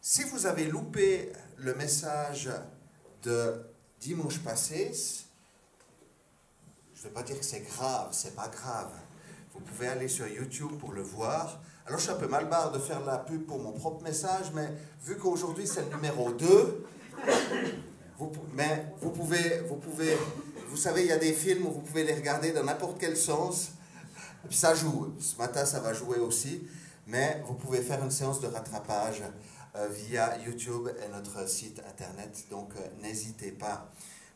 Si vous avez loupé le message de dimanche passé, je ne vais pas dire que c'est grave, c'est pas grave. Vous pouvez aller sur YouTube pour le voir. Alors je suis un peu malbarre de faire la pub pour mon propre message, mais vu qu'aujourd'hui c'est le numéro 2, vous savez, il y a des films où vous pouvez les regarder dans n'importe quel sens. Et puis ça joue. Ce matin, ça va jouer aussi. Mais vous pouvez faire une séance de rattrapage via YouTube et notre site internet. Donc, n'hésitez pas.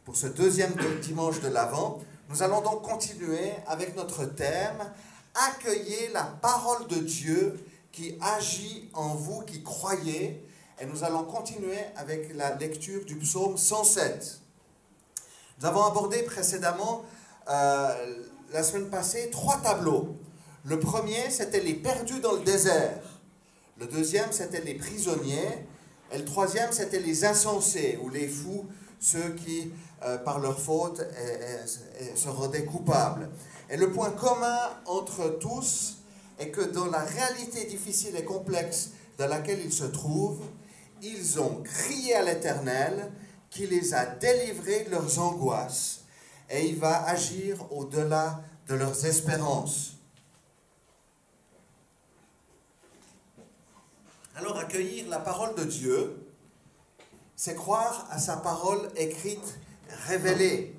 Pour ce deuxième dimanche de l'Avent, nous allons donc continuer avec notre thème « Accueillez la parole de Dieu qui agit en vous, qui croyez ». Et nous allons continuer avec la lecture du psaume 107. Nous avons abordé précédemment, la semaine passée, 3 tableaux. Le premier, c'était les perdus dans le désert. Le deuxième, c'était les prisonniers. Et le troisième, c'était les insensés, ou les fous, ceux qui, par leur faute, se rendaient coupables. Et le point commun entre tous est que dans la réalité difficile et complexe dans laquelle ils se trouvent, ils ont crié à l'Éternel qui les a délivrés de leurs angoisses et il va agir au-delà de leurs espérances. Alors accueillir la parole de Dieu, c'est croire à sa parole écrite, révélée.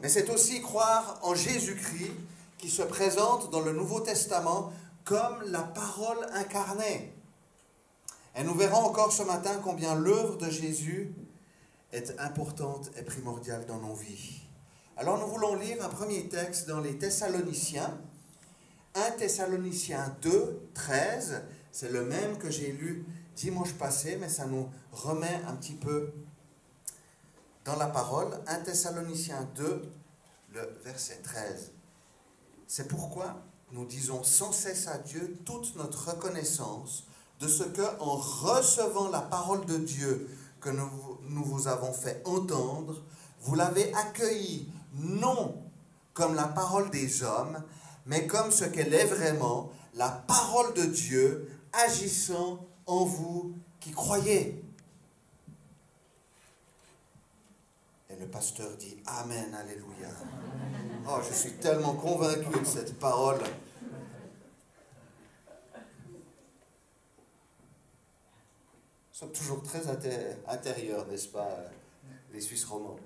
Mais c'est aussi croire en Jésus-Christ qui se présente dans le Nouveau Testament comme la parole incarnée. Et nous verrons encore ce matin combien l'œuvre de Jésus est importante et primordiale dans nos vies. Alors nous voulons lire un premier texte dans les Thessaloniciens, 1 Thessaloniciens 2, 13. C'est le même que j'ai lu dimanche passé, mais ça nous remet un petit peu dans la parole. 1 Thessaloniciens 2, le verset 13. C'est pourquoi nous disons sans cesse à Dieu toute notre reconnaissance de ce que, en recevant la parole de Dieu que nous vous avons fait entendre, vous l'avez accueillie non comme la parole des hommes, mais comme ce qu'elle est vraiment, la parole de Dieu agissant en vous qui croyez. Et le pasteur dit Amen, Alléluia. Oh, je suis tellement convaincu de cette parole. Nous sommes toujours très intérieurs, n'est-ce pas, les Suisses romands.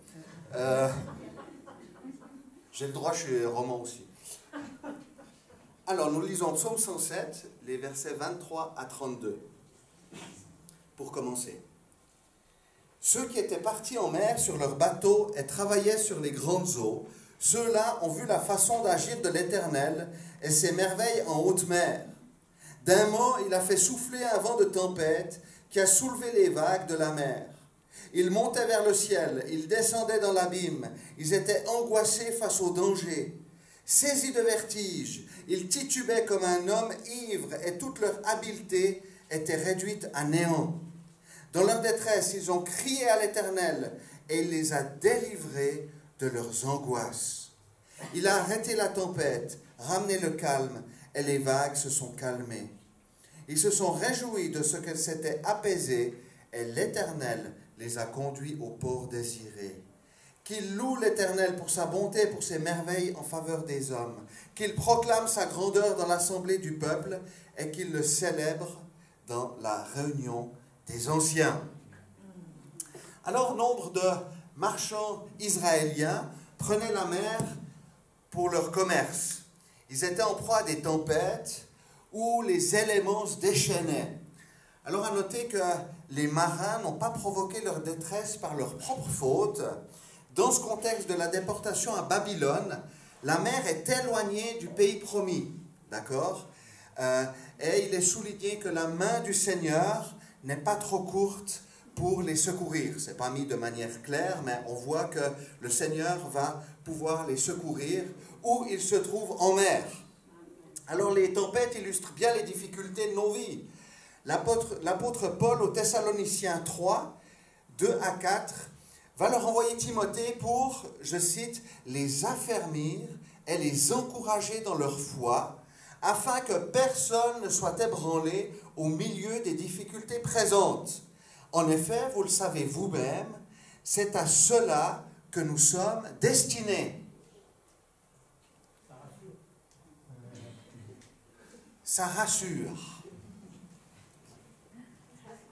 J'ai le droit, je suis roman aussi. Alors, nous lisons Psaume 107, les versets 23 à 32. Pour commencer. Ceux qui étaient partis en mer sur leur bateau et travaillaient sur les grandes eaux, ceux-là ont vu la façon d'agir de l'Éternel et ses merveilles en haute mer. D'un mot, il a fait souffler un vent de tempête qui a soulevé les vagues de la mer. Ils montaient vers le ciel, ils descendaient dans l'abîme, ils étaient angoissés face au danger. Saisis de vertige, ils titubaient comme un homme ivre et toute leur habileté était réduite à néant. Dans leur détresse, ils ont crié à l'Éternel et il les a délivrés de leurs angoisses. Il a arrêté la tempête, ramené le calme et les vagues se sont calmées. Ils se sont réjouis de ce qu'elles s'étaient apaisées et l'Éternel les a conduits au port désiré. Qu'ils louent l'Éternel pour sa bonté, pour ses merveilles en faveur des hommes. Qu'ils proclament sa grandeur dans l'assemblée du peuple et qu'ils le célèbrent dans la réunion des anciens. Alors, nombre de marchands israéliens prenaient la mer pour leur commerce. Ils étaient en proie à des tempêtes où les éléments se déchaînaient. Alors, à noter que les marins n'ont pas provoqué leur détresse par leur propre faute. Dans ce contexte de la déportation à Babylone, la mer est éloignée du pays promis, d'accord ? Et il est souligné que la main du Seigneur n'est pas trop courte pour les secourir. Ce n'est pas mis de manière claire, mais on voit que le Seigneur va pouvoir les secourir où ils se trouvent en mer. Alors les tempêtes illustrent bien les difficultés de nos vies. L'apôtre Paul aux Thessaloniciens 3, 2 à 4, va leur envoyer Timothée pour, je cite, les affermir et les encourager dans leur foi, afin que personne ne soit ébranlé au milieu des difficultés présentes. En effet, vous le savez vous-même, c'est à cela que nous sommes destinés. Ça rassure.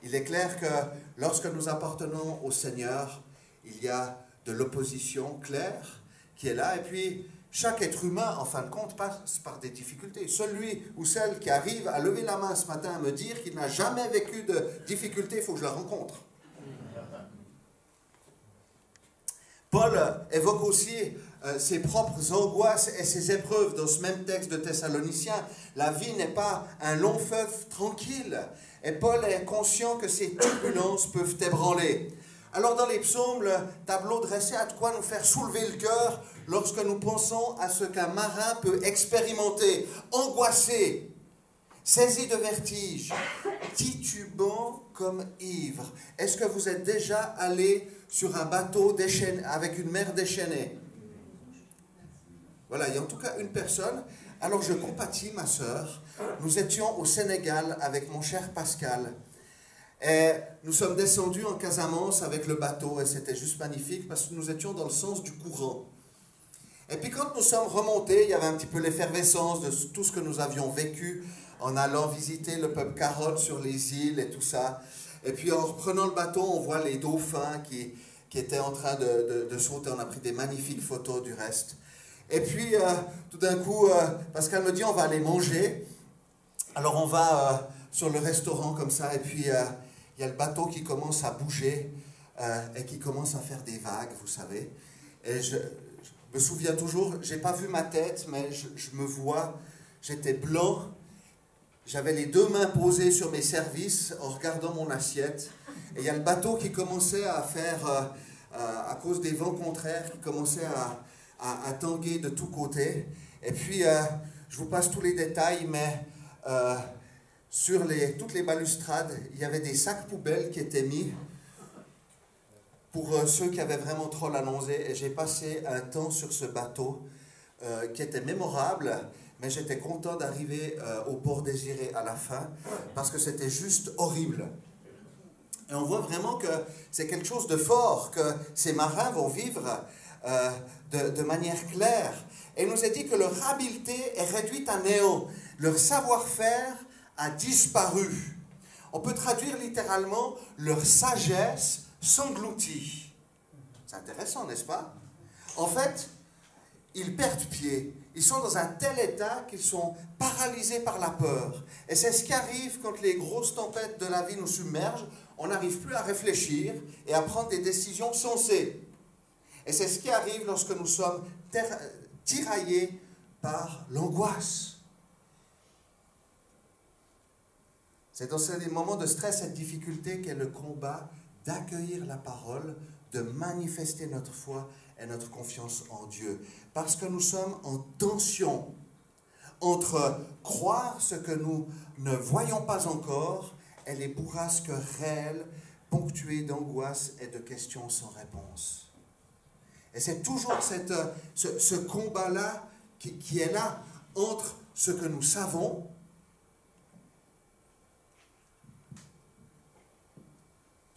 Il est clair que lorsque nous appartenons au Seigneur, il y a de l'opposition claire qui est là, et puis chaque être humain, en fin de compte, passe par des difficultés. Celui ou celle qui arrive à lever la main ce matin à me dire qu'il n'a jamais vécu de difficultés, il faut que je la rencontre. Paul évoque aussi ses propres angoisses et ses épreuves dans ce même texte de Thessaloniciens. La vie n'est pas un long fleuve tranquille, et Paul est conscient que ces turbulences peuvent ébranler. Alors dans les psaumes, le tableau dressé a de quoi nous faire soulever le cœur lorsque nous pensons à ce qu'un marin peut expérimenter, angoissé, saisi de vertige, titubant comme ivre. Est-ce que vous êtes déjà allé sur un bateau déchaîné, avec une mer déchaînée? Voilà, il y a en tout cas une personne. Alors je compatis ma sœur. Nous étions au Sénégal avec mon cher Pascal. Et nous sommes descendus en Casamance avec le bateau et c'était juste magnifique parce que nous étions dans le sens du courant. Et puis quand nous sommes remontés, il y avait un petit peu l'effervescence de tout ce que nous avions vécu en allant visiter le peuple Caronne sur les îles et tout ça. Et puis en reprenant le bateau, on voit les dauphins qui étaient en train de sauter. On a pris des magnifiques photos du reste. Et puis tout d'un coup, Pascal me dit on va aller manger. Alors on va sur le restaurant comme ça et puis il y a le bateau qui commence à bouger et qui commence à faire des vagues, vous savez. Et je me souviens toujours, je n'ai pas vu ma tête, mais je me vois, j'étais blanc. J'avais les deux mains posées sur mes services en regardant mon assiette. Et il y a le bateau qui commençait à faire, à cause des vents contraires, qui commençait à tanguer de tous côtés. Et puis, je vous passe tous les détails, mais sur toutes les balustrades, il y avait des sacs poubelles qui étaient mis pour ceux qui avaient vraiment trop la nausée. Et j'ai passé un temps sur ce bateau qui était mémorable. Mais j'étais content d'arriver au port désiré à la fin, parce que c'était juste horrible. Et on voit vraiment que c'est quelque chose de fort, que ces marins vont vivre de manière claire. Et il nous est dit que leur habileté est réduite à néant. Leur savoir-faire a disparu. On peut traduire littéralement leur sagesse s'engloutit. C'est intéressant, n'est-ce pas? En fait, ils perdent pied. Ils sont dans un tel état qu'ils sont paralysés par la peur. Et c'est ce qui arrive quand les grosses tempêtes de la vie nous submergent. On n'arrive plus à réfléchir et à prendre des décisions sensées. Et c'est ce qui arrive lorsque nous sommes tiraillés par l'angoisse. C'est dans ces moments de stress et de difficulté qu'est le combat d'accueillir la parole, de manifester notre foi et notre confiance en Dieu. Parce que nous sommes en tension entre croire ce que nous ne voyons pas encore et les bourrasques réelles ponctuées d'angoisse et de questions sans réponse. Et c'est toujours ce combat-là qui est là entre ce que nous savons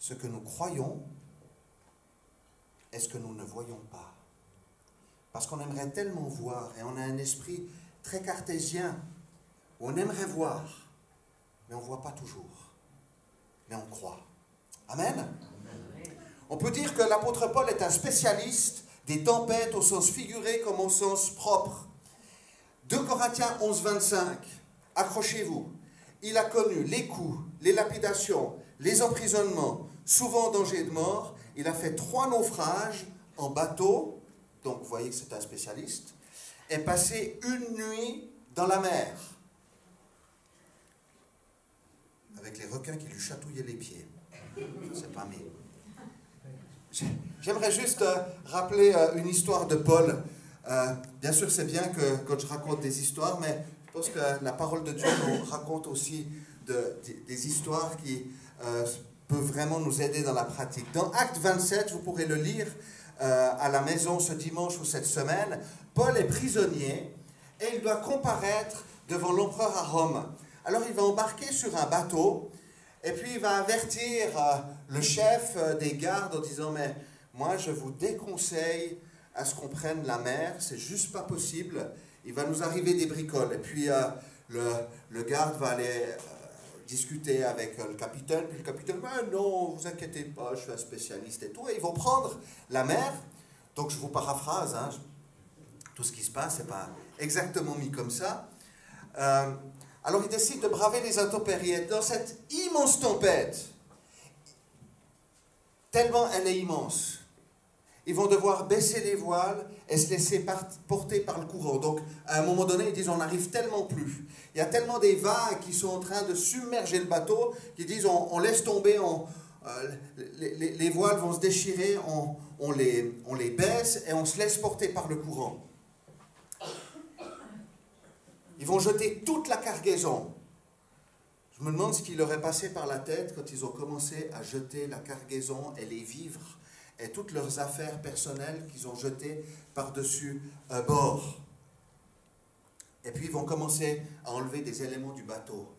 ce que nous croyons et ce que nous ne voyons pas. Parce qu'on aimerait tellement voir, et on a un esprit très cartésien, où on aimerait voir, mais on ne voit pas toujours. Mais on croit. Amen. Amen. On peut dire que l'apôtre Paul est un spécialiste des tempêtes au sens figuré comme au sens propre. 2 Corinthiens 11, 25, accrochez-vous. Il a connu les coups, les lapidations, les emprisonnements, souvent en danger de mort. Il a fait 3 naufrages en bateau, donc vous voyez que c'est un spécialiste, et passé une nuit dans la mer, avec les requins qui lui chatouillaient les pieds. C'est pas mis. J'aimerais juste rappeler une histoire de Paul. Bien sûr, c'est bien que quand je raconte des histoires, mais je pense que la parole de Dieu nous raconte aussi des histoires qui peuvent vraiment nous aider dans la pratique. Dans Acte 27, vous pourrez le lire à la maison ce dimanche ou cette semaine, Paul est prisonnier et il doit comparaître devant l'empereur à Rome. Alors il va embarquer sur un bateau, et puis il va avertir le chef des gardes en disant, mais moi je vous déconseille à ce qu'on prenne la mer, c'est juste pas possible, il va nous arriver des bricoles. Et puis le garde va aller discuter avec le capitaine, puis le capitaine, non, vous inquiétez pas, je suis un spécialiste et tout, et ils vont prendre la mer. Donc je vous paraphrase, hein, tout ce qui se passe n'est pas exactement mis comme ça. Alors ils décident de braver les intempéries. Dans cette immense tempête, tellement elle est immense, ils vont devoir baisser les voiles et se laisser porter par le courant. Donc, à un moment donné, ils disent, on n'arrive tellement plus. Il y a tellement des vagues qui sont en train de submerger le bateau, qu'ils disent, on laisse tomber, les voiles vont se déchirer, on les baisse et on se laisse porter par le courant. Ils vont jeter toute la cargaison. Je me demande ce qui leur est passé par la tête quand ils ont commencé à jeter la cargaison et les vivres et toutes leurs affaires personnelles qu'ils ont jetées par-dessus bord. Et puis ils vont commencer à enlever des éléments du bateau.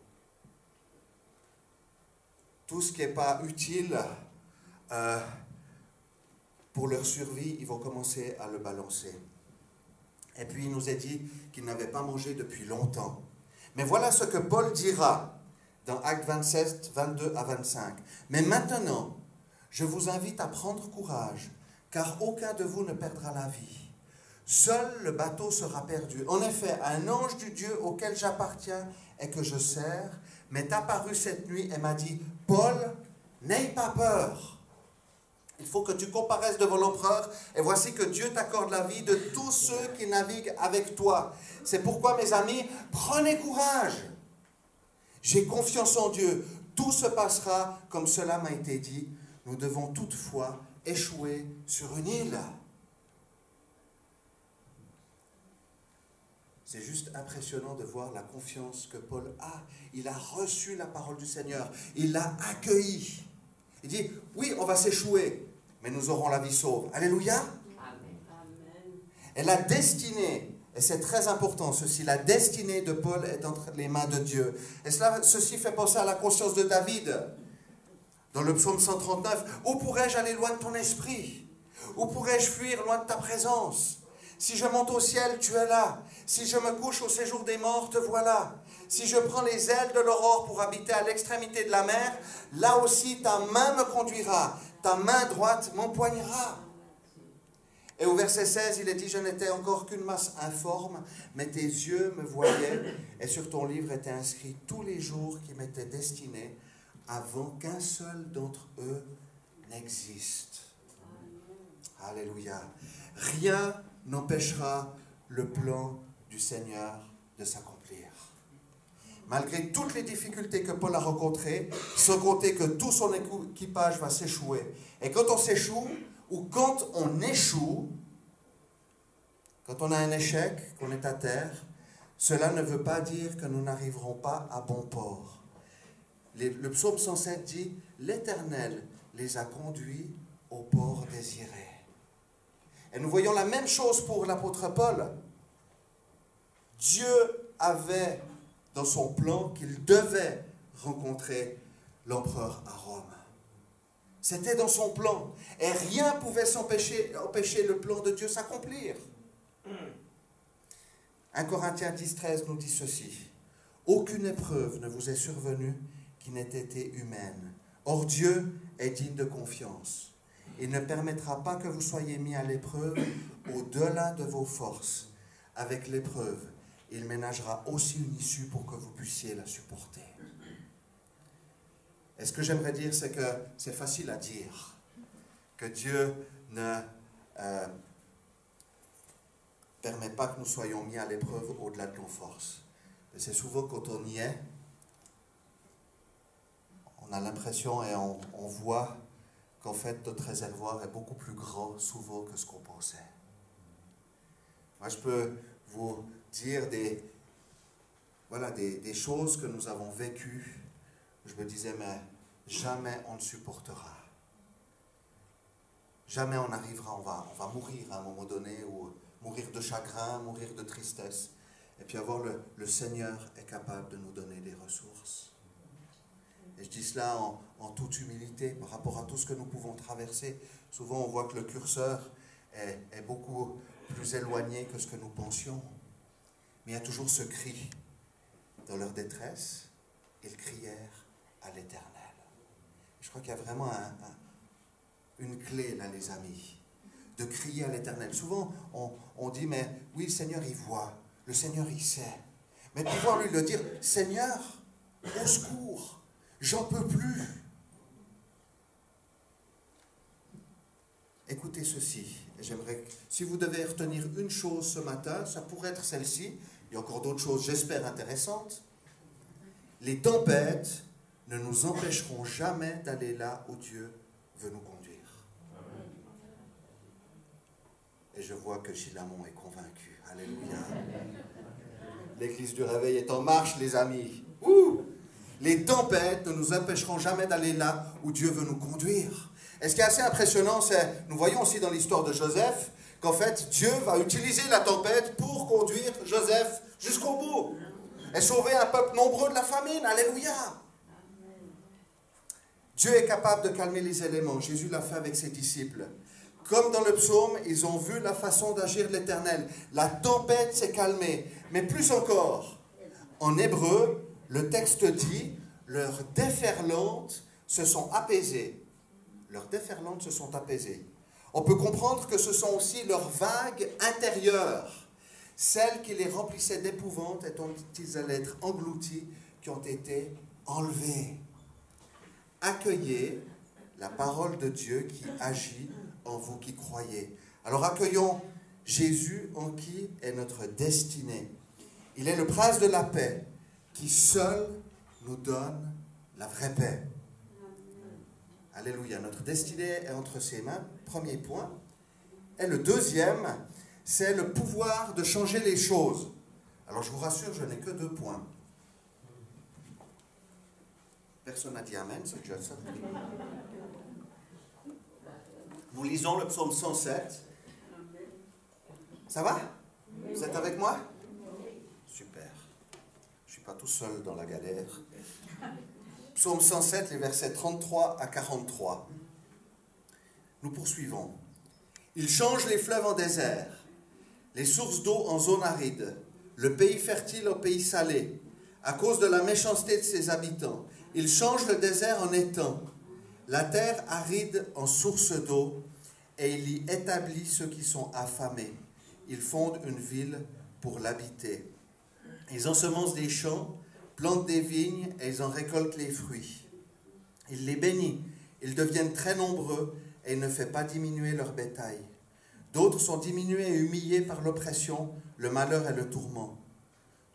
Tout ce qui n'est pas utile pour leur survie, ils vont commencer à le balancer. Et puis il nous est dit qu'ils n'avaient pas mangé depuis longtemps. Mais voilà ce que Paul dira dans Actes 27, 22 à 25. Mais maintenant, je vous invite à prendre courage, car aucun de vous ne perdra la vie. Seul le bateau sera perdu. En effet, un ange du Dieu auquel j'appartiens et que je sers m'est apparu cette nuit et m'a dit, Paul, n'aie pas peur. Il faut que tu comparaisses devant l'empereur, et voici que Dieu t'accorde la vie de tous ceux qui naviguent avec toi. C'est pourquoi, mes amis, prenez courage. J'ai confiance en Dieu. Tout se passera comme cela m'a été dit. Nous devons toutefois échouer sur une île. C'est juste impressionnant de voir la confiance que Paul a. Il a reçu la parole du Seigneur. Il l'a accueillie. Il dit, oui, on va s'échouer, mais nous aurons la vie sauve. Alléluia. Amen. Et la destinée, et c'est très important ceci, la destinée de Paul est entre les mains de Dieu. Et ceci fait penser à la conscience de David. Dans le psaume 139, où pourrais-je aller loin de ton esprit? Où pourrais-je fuir loin de ta présence? Si je monte au ciel, tu es là. Si je me couche au séjour des morts, te voilà. Si je prends les ailes de l'aurore pour habiter à l'extrémité de la mer, là aussi ta main me conduira, ta main droite m'empoignera. Et au verset 16, il est dit, je n'étais encore qu'une masse informe, mais tes yeux me voyaient, et sur ton livre étaient inscrits tous les jours qui m'étaient destinés, avant qu'un seul d'entre eux n'existe. Alléluia. Rien n'empêchera le plan du Seigneur de s'accomplir. Malgré toutes les difficultés que Paul a rencontrées, sans compter que tout son équipage va s'échouer. Et quand on s'échoue, ou quand on échoue, quand on a un échec, qu'on est à terre, cela ne veut pas dire que nous n'arriverons pas à bon port. Le psaume 107 dit, l'Éternel les a conduits au port désiré. Et nous voyons la même chose pour l'apôtre Paul. Dieu avait dans son plan qu'il devait rencontrer l'empereur à Rome. C'était dans son plan. Et rien ne pouvait empêcher le plan de Dieu de s'accomplir. 1 Corinthiens 10, 13 nous dit ceci. Aucune épreuve ne vous est survenue qui n'ait été humaine. Or Dieu est digne de confiance. Il ne permettra pas que vous soyez mis à l'épreuve au-delà de vos forces. Avec l'épreuve, il ménagera aussi une issue pour que vous puissiez la supporter. Et ce que j'aimerais dire, c'est que c'est facile à dire que Dieu ne permet pas que nous soyons mis à l'épreuve au-delà de nos forces. Mais c'est souvent quand on y est, on a l'impression et on voit qu'en fait notre réservoir est beaucoup plus grand souvent que ce qu'on pensait. Moi je peux vous dire des choses que nous avons vécues. Je me disais, mais jamais on ne supportera. Jamais on arrivera, on va mourir à un moment donné, ou mourir de chagrin, mourir de tristesse. Et puis avoir le Seigneur est capable de nous donner des ressources. Et je dis cela en toute humilité par rapport à tout ce que nous pouvons traverser. Souvent, on voit que le curseur est beaucoup plus éloigné que ce que nous pensions. Mais il y a toujours ce cri. Dans leur détresse, ils crièrent à l'Éternel. Je crois qu'il y a vraiment une clé là, les amis, de crier à l'Éternel. Souvent, on dit, mais oui, le Seigneur, il voit. Le Seigneur, il sait. Mais de pouvoir lui le dire, Seigneur, au secours, j'en peux plus. Écoutez ceci. J'aimerais, si vous devez retenir une chose ce matin, ça pourrait être celle-ci. Il y a encore d'autres choses, j'espère, intéressantes. Les tempêtes ne nous empêcheront jamais d'aller là où Dieu veut nous conduire. Et je vois que Gilamon est convaincu. Alléluia. L'église du réveil est en marche, les amis. Ouh! Les tempêtes ne nous empêcheront jamais d'aller là où Dieu veut nous conduire. Et ce qui est assez impressionnant, c'est, nous voyons aussi dans l'histoire de Joseph, qu'en fait, Dieu va utiliser la tempête pour conduire Joseph jusqu'au bout. Et sauver un peuple nombreux de la famine. Alléluia. Dieu est capable de calmer les éléments. Jésus l'a fait avec ses disciples. Comme dans le psaume, ils ont vu la façon d'agir de l'Éternel. La tempête s'est calmée. Mais plus encore, en hébreu, le texte dit, leurs déferlantes se sont apaisées. Leurs déferlantes se sont apaisées. On peut comprendre que ce sont aussi leurs vagues intérieures, celles qui les remplissaient d'épouvante et dont ils allaient être engloutis, qui ont été enlevées. Accueillez la parole de Dieu qui agit en vous qui croyez. Alors accueillons Jésus en qui est notre destinée. Il est le prince de la paix qui seul nous donne la vraie paix. Alléluia. Notre destinée est entre ses mains. Premier point. Et le deuxième, c'est le pouvoir de changer les choses. Alors je vous rassure, je n'ai que 2 points. Personne n'a dit Amen, c'est déjà ça. Nous lisons le psaume 107. Ça va? Vous êtes avec moi? Super. Je ne suis pas tout seul dans la galère. Psaume 107, les versets 33 à 43. Nous poursuivons. Il change les fleuves en désert, les sources d'eau en zone aride, le pays fertile en pays salé, à cause de la méchanceté de ses habitants. Il change le désert en étang, la terre aride en source d'eau, et il y établit ceux qui sont affamés. Il fonde une ville pour l'habiter. Ils ensemencent des champs, plantent des vignes, et ils en récoltent les fruits. Il les bénit, ils deviennent très nombreux, et il ne fait pas diminuer leur bétail. D'autres sont diminués et humiliés par l'oppression, le malheur et le tourment.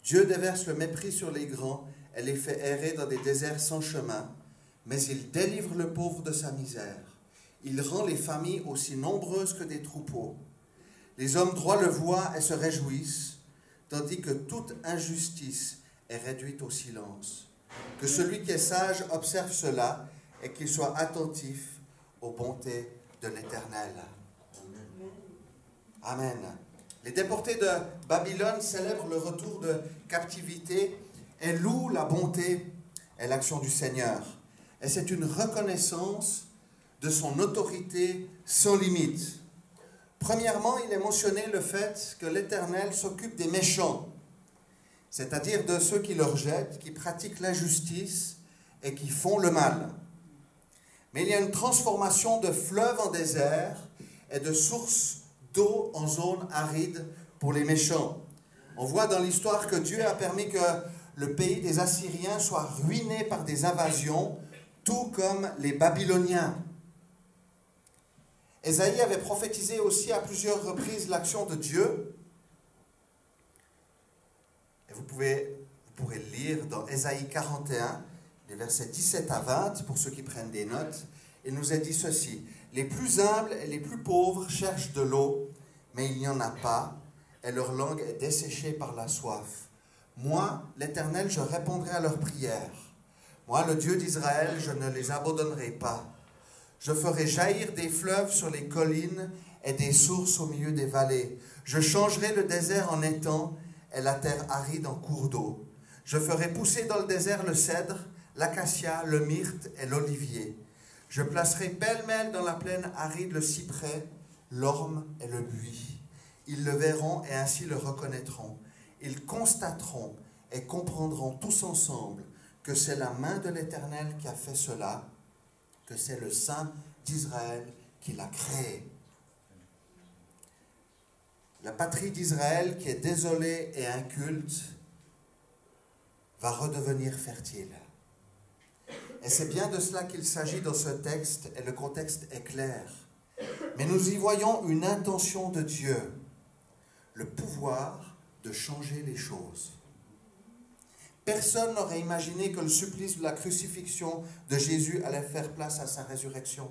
Dieu déverse le mépris sur les grands, et les fait errer dans des déserts sans chemin, mais il délivre le pauvre de sa misère. Il rend les familles aussi nombreuses que des troupeaux. Les hommes droits le voient et se réjouissent, tandis que toute injustice est réduite au silence. Que celui qui est sage observe cela et qu'il soit attentif aux bontés de l'Éternel. Amen. Les déportés de Babylone célèbrent le retour de captivité et louent la bonté et l'action du Seigneur. Et c'est une reconnaissance de son autorité sans limite. Premièrement, il est mentionné le fait que l'Éternel s'occupe des méchants, c'est-à-dire de ceux qui le rejettent, qui pratiquent l'injustice et qui font le mal. Mais il y a une transformation de fleuves en désert et de sources d'eau en zone aride pour les méchants. On voit dans l'histoire que Dieu a permis que le pays des Assyriens soit ruiné par des invasions, tout comme les Babyloniens. Ésaïe avait prophétisé aussi à plusieurs reprises l'action de Dieu. Et vous pourrez le lire dans Ésaïe 41, les versets 17 à 20, pour ceux qui prennent des notes. Il nous est dit ceci: les plus humbles et les plus pauvres cherchent de l'eau, mais il n'y en a pas, et leur langue est desséchée par la soif. Moi, l'Éternel, je répondrai à leurs prières. Moi, le Dieu d'Israël, je ne les abandonnerai pas. Je ferai jaillir des fleuves sur les collines et des sources au milieu des vallées. Je changerai le désert en étang et la terre aride en cours d'eau. Je ferai pousser dans le désert le cèdre, l'acacia, le myrte et l'olivier. Je placerai pêle-mêle dans la plaine aride le cyprès, l'orme et le buis. Ils le verront et ainsi le reconnaîtront. Ils constateront et comprendront tous ensemble que c'est la main de l'Éternel qui a fait cela, que c'est le Saint d'Israël qui l'a créé. La patrie d'Israël, qui est désolée et inculte, va redevenir fertile. Et c'est bien de cela qu'il s'agit dans ce texte, et le contexte est clair. Mais nous y voyons une intention de Dieu, le pouvoir de changer les choses. Personne n'aurait imaginé que le supplice de la crucifixion de Jésus allait faire place à sa résurrection.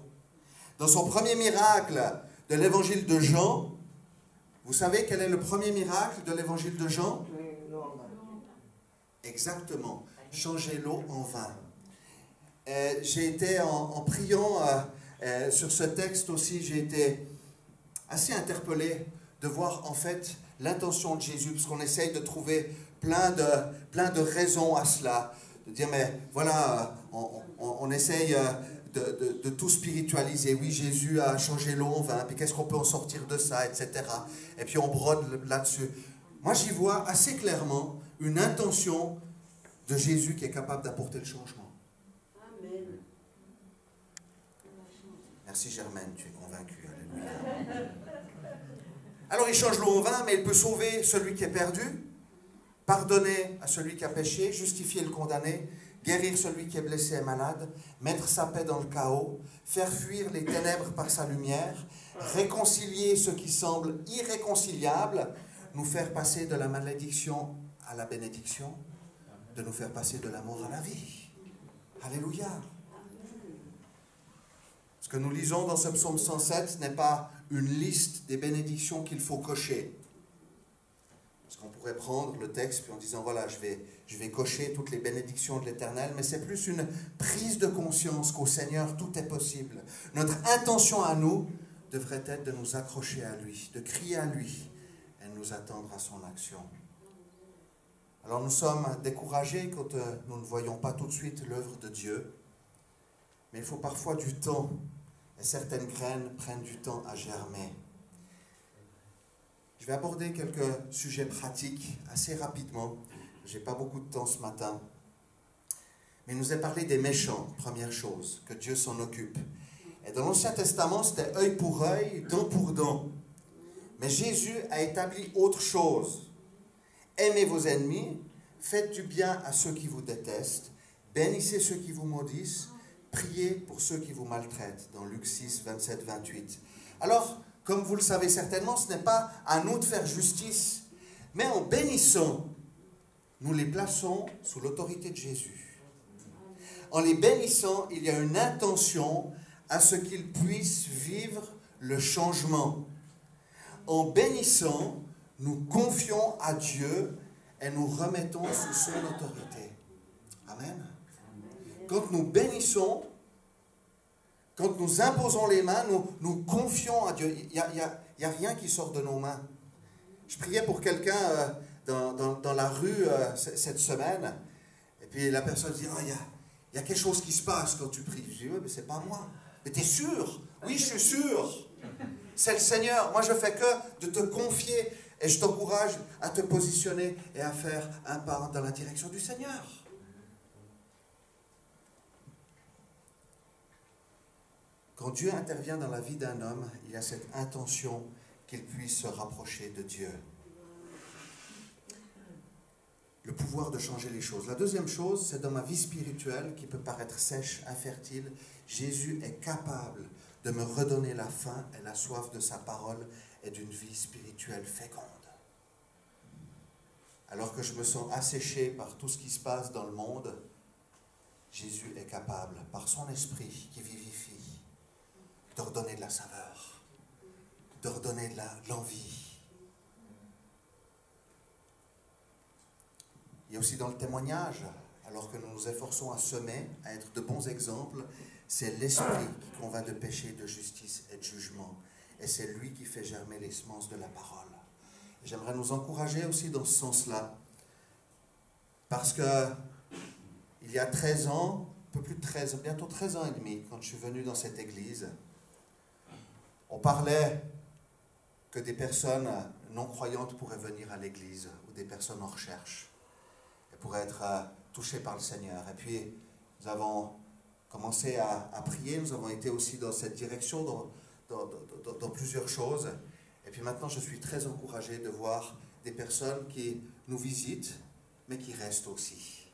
Dans son premier miracle de l'évangile de Jean, vous savez quel est le premier miracle de l'évangile de Jean? Exactement, changer l'eau en vin. J'ai été en priant sur ce texte aussi, j'ai été assez interpellé de voir en fait l'intention de Jésus, parce qu'on essaye de trouver plein de raisons à cela, de dire mais voilà, on essaye de tout spiritualiser. Oui, Jésus a changé l'eau en vin, puis qu'est-ce qu'on peut en sortir de ça, etc. Et puis on brode là-dessus. Moi, j'y vois assez clairement une intention de Jésus qui est capable d'apporter le changement. Amen. Merci Germaine, tu es convaincue. Alléluia. Alors il change l'eau en vin, mais il peut sauver celui qui est perdu, pardonner à celui qui a péché, justifier le condamné, guérir celui qui est blessé et malade, mettre sa paix dans le chaos, faire fuir les ténèbres par sa lumière, réconcilier ce qui semble irréconciliable, nous faire passer de la malédiction à la bénédiction, de nous faire passer de la mort à la vie. Alléluia. Ce que nous lisons dans ce psaume 107 n'est pas une liste des bénédictions qu'il faut cocher. Parce qu'on pourrait prendre le texte puis en disant voilà, je vais cocher toutes les bénédictions de l'Éternel, mais c'est plus une prise de conscience qu'au Seigneur tout est possible. Notre intention à nous devrait être de nous accrocher à lui, de crier à lui et de nous attendre à son action. Alors nous sommes découragés quand nous ne voyons pas tout de suite l'œuvre de Dieu, mais il faut parfois du temps, et certaines graines prennent du temps à germer. Je vais aborder quelques sujets pratiques assez rapidement. Je n'ai pas beaucoup de temps ce matin. Mais il nous est parlé des méchants, première chose, que Dieu s'en occupe. Et dans l'Ancien Testament, c'était œil pour œil, dent pour dent. Mais Jésus a établi autre chose. Aimez vos ennemis, faites du bien à ceux qui vous détestent, bénissez ceux qui vous maudissent, priez pour ceux qui vous maltraitent, dans Luc 6, 27, 28. Alors, comme vous le savez certainement, ce n'est pas à nous de faire justice, mais en bénissant, nous les plaçons sous l'autorité de Jésus. En les bénissant, il y a une intention à ce qu'ils puissent vivre le changement. En bénissant, nous confions à Dieu et nous remettons sous son autorité. Amen. Quand nous bénissons, quand nous imposons les mains, nous confions à Dieu. Il n'y a rien qui sort de nos mains. Je priais pour quelqu'un dans la rue cette semaine, et puis la personne dit, il y a quelque chose qui se passe quand tu pries. Je dis, oui, mais c'est pas moi. Mais tu es sûr? Oui, je suis sûr. C'est le Seigneur. Moi, je fais que de te confier, et je t'encourage à te positionner et à faire un pas dans la direction du Seigneur. Quand Dieu intervient dans la vie d'un homme, il y a cette intention qu'il puisse se rapprocher de Dieu. Le pouvoir de changer les choses. La deuxième chose, c'est dans ma vie spirituelle, qui peut paraître sèche, infertile, Jésus est capable de me redonner la faim et la soif de sa parole et d'une vie spirituelle féconde. Alors que je me sens asséché par tout ce qui se passe dans le monde, Jésus est capable, par son esprit qui vivifie, de redonner de la saveur, de redonner de l'envie. Il y a aussi dans le témoignage, alors que nous nous efforçons à semer, à être de bons exemples, c'est l'esprit qui convainc de péché, de justice et de jugement. Et c'est lui qui fait germer les semences de la parole. J'aimerais nous encourager aussi dans ce sens-là. Parce que il y a 13 ans, un peu plus de 13 ans, bientôt 13 ans et demi, quand je suis venu dans cette église, on parlait que des personnes non-croyantes pourraient venir à l'église, ou des personnes en recherche, et pourraient être touchées par le Seigneur. Et puis, nous avons commencé à prier, nous avons été aussi dans cette direction, dans plusieurs choses. Et puis maintenant, je suis très encouragé de voir des personnes qui nous visitent, mais qui restent aussi.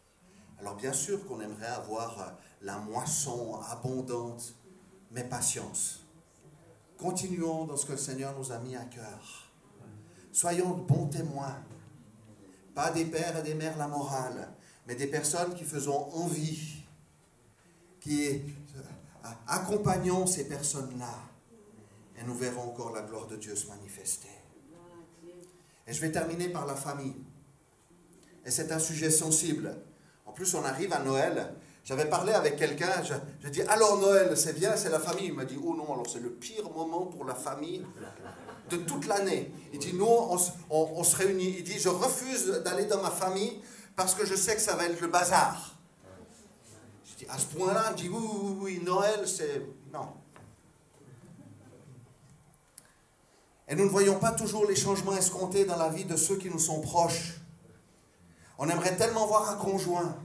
Alors bien sûr qu'on aimerait avoir la moisson abondante, mais patience. Continuons dans ce que le Seigneur nous a mis à cœur. Soyons de bons témoins. Pas des pères et des mères la morale, mais des personnes qui faisons envie, qui accompagnons ces personnes-là. Et nous verrons encore la gloire de Dieu se manifester. Et je vais terminer par la famille. Et c'est un sujet sensible. En plus, on arrive à Noël. J'avais parlé avec quelqu'un, je dis, alors Noël, c'est bien, c'est la famille. Il m'a dit, oh non, alors c'est le pire moment pour la famille de toute l'année. Il dit, nous, on se réunit. Il dit, je refuse d'aller dans ma famille parce que je sais que ça va être le bazar. Je dis, à ce point-là, il dit, oui, Noël, c'est... Non. Et nous ne voyons pas toujours les changements escomptés dans la vie de ceux qui nous sont proches. On aimerait tellement voir un conjoint,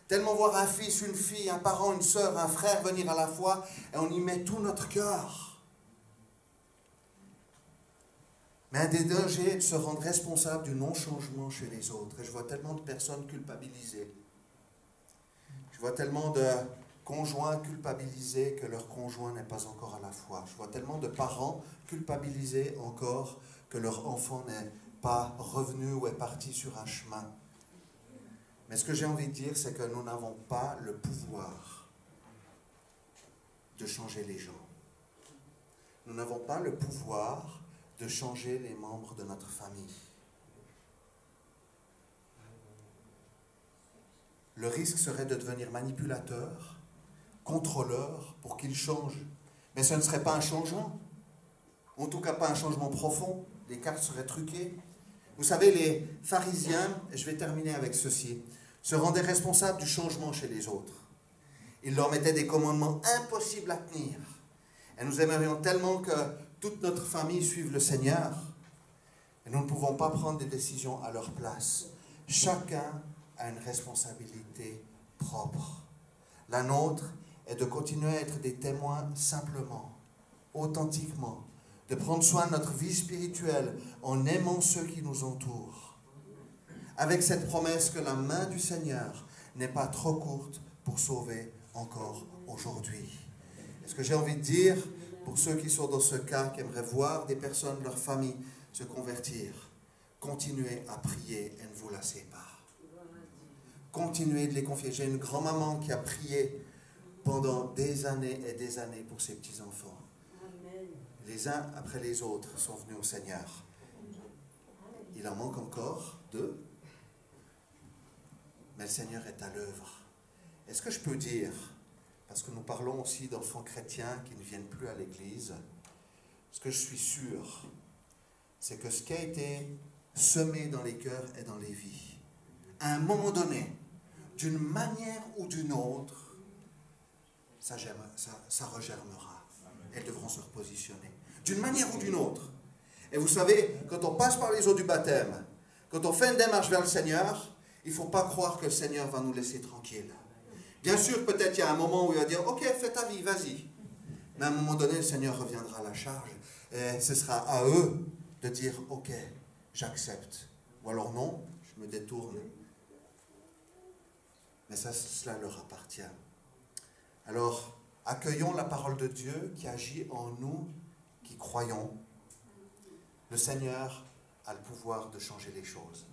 tellement voir un fils, une fille, un parent, une sœur, un frère venir à la foi, et on y met tout notre cœur. Mais un des dangers est de se rendre responsable du non-changement chez les autres. Et je vois tellement de personnes culpabilisées. Je vois tellement de conjoints culpabilisés que leur conjoint n'est pas encore à la foi. Je vois tellement de parents culpabilisés encore que leur enfant n'est pas revenu ou est parti sur un chemin. Mais ce que j'ai envie de dire, c'est que nous n'avons pas le pouvoir de changer les gens. Nous n'avons pas le pouvoir de changer les membres de notre famille. Le risque serait de devenir manipulateur, contrôleur, pour qu'ils changent. Mais ce ne serait pas un changement. En tout cas, pas un changement profond. Les cartes seraient truquées. Vous savez, les pharisiens, et je vais terminer avec ceci, se rendaient responsables du changement chez les autres. Ils leur mettaient des commandements impossibles à tenir. Et nous aimerions tellement que toute notre famille suive le Seigneur. Et nous ne pouvons pas prendre des décisions à leur place. Chacun a une responsabilité propre. La nôtre est de continuer à être des témoins simplement, authentiquement, de prendre soin de notre vie spirituelle en aimant ceux qui nous entourent, avec cette promesse que la main du Seigneur n'est pas trop courte pour sauver encore aujourd'hui. Et ce que j'ai envie de dire, pour ceux qui sont dans ce cas, qui aimeraient voir des personnes de leur famille se convertir, continuez à prier et ne vous lassez pas. Continuez de les confier. J'ai une grand-maman qui a prié pendant des années et des années pour ses petits-enfants. Les uns après les autres sont venus au Seigneur. Il en manque encore 2. Mais le Seigneur est à l'œuvre. Est-ce que je peux dire, parce que nous parlons aussi d'enfants chrétiens qui ne viennent plus à l'église, ce que je suis sûr, c'est que ce qui a été semé dans les cœurs et dans les vies, à un moment donné, d'une manière ou d'une autre, ça regermera. Elles devront se repositionner. D'une manière ou d'une autre. Et vous savez, quand on passe par les eaux du baptême, quand on fait une démarche vers le Seigneur, il ne faut pas croire que le Seigneur va nous laisser tranquilles. Bien sûr, peut-être il y a un moment où il va dire, ok, fais ta vie, vas-y. Mais à un moment donné, le Seigneur reviendra à la charge. Et ce sera à eux de dire, ok, j'accepte. Ou alors non, je me détourne. Mais ça, cela leur appartient. Alors, accueillons la parole de Dieu qui agit en nous, qui croyons. Le Seigneur a le pouvoir de changer les choses.